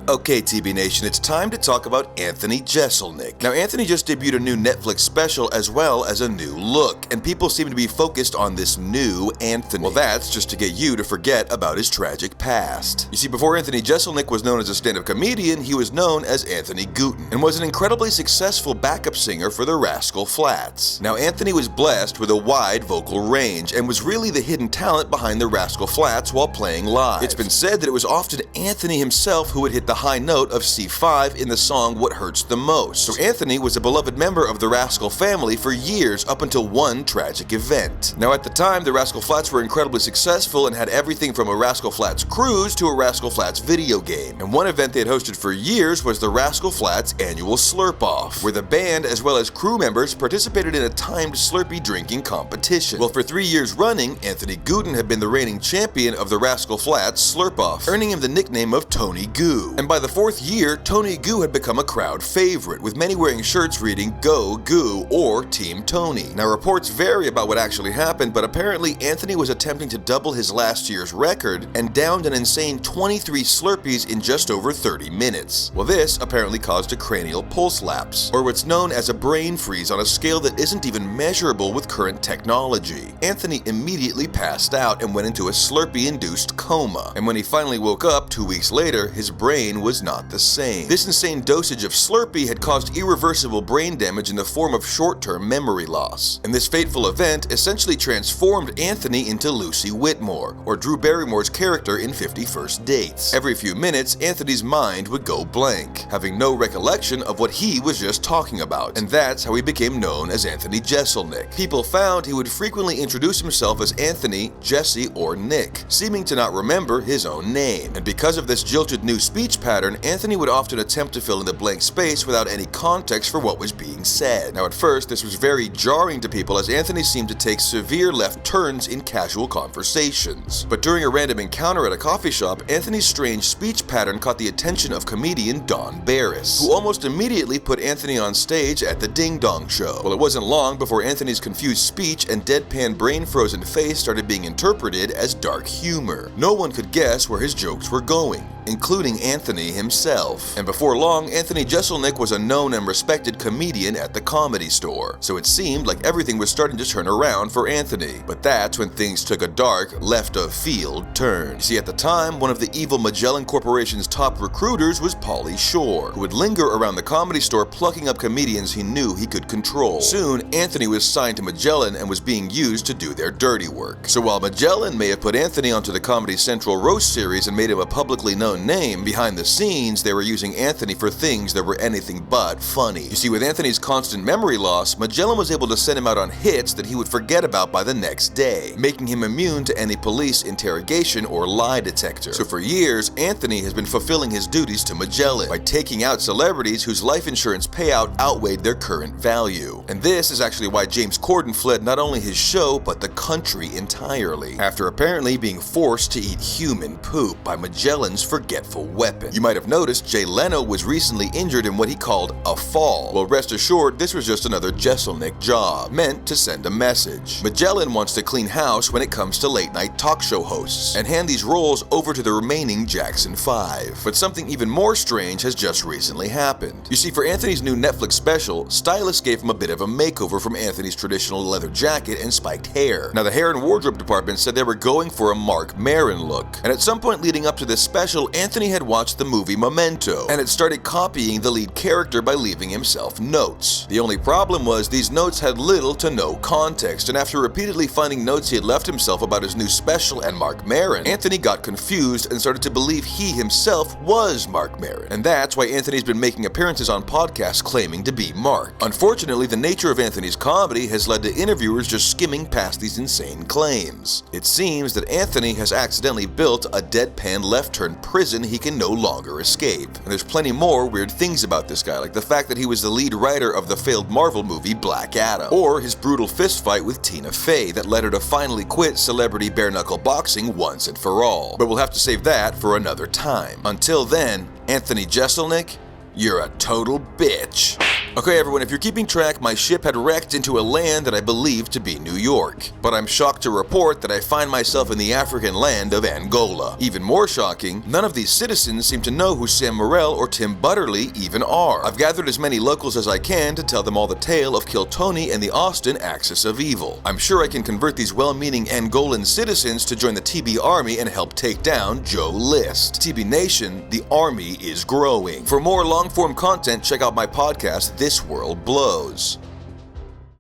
Okay, TB Nation, it's time to talk about Anthony Jeselnik. Now, Anthony just debuted a new Netflix special as well as a new look, and people seem to be focused on this new Anthony. Well, that's just to get you to forget about his tragic past. You see, before Anthony Jeselnik was known as a stand-up comedian, he was known as Anthony Gooten, and was an incredibly successful backup singer for the Rascal Flatts. Now, Anthony was blessed with a wide vocal range, and was really the hidden talent behind the Rascal Flatts while playing live. It's been said that it was often Anthony himself who would hit the high note of C5 in the song What Hurts the Most. So Anthony was a beloved member of the Rascal family for years up until one tragic event. Now at the time, the Rascal Flatts were incredibly successful and had everything from a Rascal Flatts cruise to a Rascal Flatts video game. And one event they had hosted for years was the Rascal Flatts annual Slurp-Off, where the band as well as crew members participated in a timed Slurpee drinking competition. Well, for 3 years running, Anthony Gooten had been the reigning champion of the Rascal Flatts Slurp-Off, earning him the nickname of Tony Goo. And by the 4th year, Tony Goo had become a crowd favorite, with many wearing shirts reading Go Goo or Team Tony. Now reports vary about what actually happened, but apparently Anthony was attempting to double his last year's record and downed an insane 23 Slurpees in just over 30 minutes. Well, this apparently caused a cranial pulse lapse, or what's known as a brain freeze on a scale that isn't even measurable with current technology. Anthony immediately passed out and went into a Slurpee-induced coma, and when he finally woke up 2 weeks later, his brain was not the same. This insane dosage of Slurpee had caused irreversible brain damage in the form of short-term memory loss. And this fateful event essentially transformed Anthony into Lucy Whitmore, or Drew Barrymore's character in 50 First Dates. Every few minutes, Anthony's mind would go blank, having no recollection of what he was just talking about, and that's how he became known as Anthony Jeselnik. People found he would frequently introduce himself as Anthony, Jesse, or Nick, seeming to not remember his own name. And because of this jilted new speech pattern, Anthony would often attempt to fill in the blank space without any context for what was being said. Now at first, this was very jarring to people as Anthony seemed to take severe left turns in casual conversations. But during a random encounter at a coffee shop, Anthony's strange speech pattern caught the attention of comedian Don Barris, who almost immediately put Anthony on stage at the Ding Dong Show. Well, it wasn't long before Anthony's confused speech and deadpan brain-frozen face started being interpreted as dark humor. No one could guess where his jokes were going, including Anthony himself. And before long, Anthony Jeselnik was a known and respected comedian at the Comedy Store, so it seemed like everything was starting to turn around for Anthony. But that's when things took a dark, left-of-field turn. You see, at the time, one of the evil Magellan Corporation's top recruiters was Pauly Shore, who would linger around the Comedy Store plucking up comedians he knew he could control. Soon, Anthony was signed to Magellan and was being used to do their dirty work. So while Magellan may have put Anthony onto the Comedy Central roast series and made him a publicly known name, behind the scenes they were using Anthony for things that were anything but funny. You see, with Anthony's constant memory loss, Magellan was able to send him out on hits that he would forget about by the next day, making him immune to any police interrogation or lie detector. So for years, Anthony has been fulfilling his duties to Magellan by taking out celebrities whose life insurance payout outweighed their current value. And this is actually why James Corden fled not only his show, but the country entirely, after apparently being forced to eat human poop by Magellan's forgetful weapon. You might have noticed Jay Leno was recently injured in what he called a fall. Well, rest assured, this was just another Jeselnik job, meant to send a message. Magellan wants to clean house when it comes to late-night talk show hosts, and hand these roles over to the remaining Jackson 5. But something even more strange has just recently happened. You see, for Anthony's new Netflix special, stylists gave him a bit of a makeover from Anthony's traditional leather jacket and spiked hair. Now, the hair and wardrobe department said they were going for a Marc Maron look, and at some point leading up to this special, Anthony had watched the movie Memento, and had started copying the lead character by leaving himself notes. The only problem was these notes had little to no context, and after repeatedly finding notes he had left himself about his new special and Marc Maron, Anthony got confused and started to believe he himself was Marc Maron. And that's why Anthony's been making appearances on podcasts claiming to be Mark. Unfortunately, the nature of Anthony's comedy has led to interviewers just skimming past these insane claims. It seems that Anthony has accidentally built a deadpan left-turn prison he can no longer escape. And there's plenty more weird things about this guy, like the fact that he was the lead writer of the failed Marvel movie Black Adam, or his brutal fistfight with Tina Fey that led her to finally quit celebrity bare-knuckle boxing once and for all. But we'll have to save that for another time. Until then, Anthony Jeselnik, you're a total bitch. Okay everyone, if you're keeping track, my ship had wrecked into a land that I believed to be New York. But I'm shocked to report that I find myself in the African land of Angola. Even more shocking, none of these citizens seem to know who Sam Morrell or Tim Butterly even are. I've gathered as many locals as I can to tell them all the tale of Kill Tony and the Austin Axis of Evil. I'm sure I can convert these well-meaning Angolan citizens to join the TB Army and help take down Joe List. TB Nation, the army is growing. For more long-form content, check out my podcast, This World Blows.